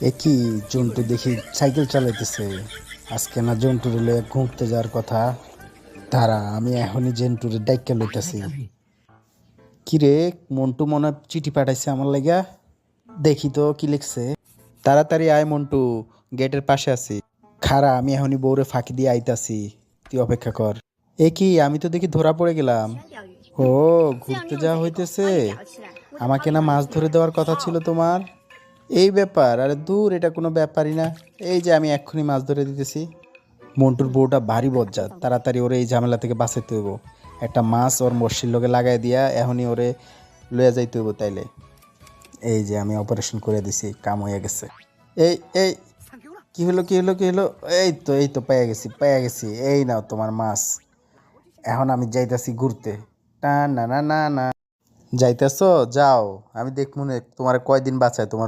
একই জন্টু দেখি সাইকেল চালাইতেছে। আজকে না জন্টুর ঘুরতে যাওয়ার কথা। তারা আমি এখনই জেন্টুরে ডাইক্কা লইতেছি। কিরে, মন্টু মনে হয় চিঠি পাঠাইছে আমার লাগা। দেখি তো কি লিখছে। তাড়াতাড়ি আয় মন্টু, গেটের পাশে আছি। খারা, আমি এখনই বউরে ফাঁকি দিয়ে আইতাছি, তুই অপেক্ষা কর। এ কি, আমি তো দেখি ধরা পড়ে গেলাম। ও, ঘুরতে যাওয়া হইতেছে। আমাকে না মাছ ধরে দেওয়ার কথা ছিল তোমার। এই ব্যাপার? আরে দূর, এটা কোনো ব্যাপারই না। এই যে আমি এক্ষুনি মাছ ধরে দিতেছি। মন্টুর বউটা ভারী বজ্জাত, তাড়াতাড়ি ওরে এই ঝামেলা থেকে বাঁচাইতে হইব। একটা মাছ ওর মর্শির লগে লাগাই দিয়া এখনই ওরে লইয়া যাইতে হইব তাইলে। এই যে আমি অপারেশন করে দিছি, কাম হয়ে গেছে। এই এই কি হলো, কি হলো, কি হলো? এই তো পাইয়া গেছি। এই নাও তোমার মাছ। এখন আমি যাইতাছি ঘুরতে। না না না না না, যাইতেছো? যাও, আমি দেখমু নে তোমার কয়দিন বাঁচায় তোমার বউ।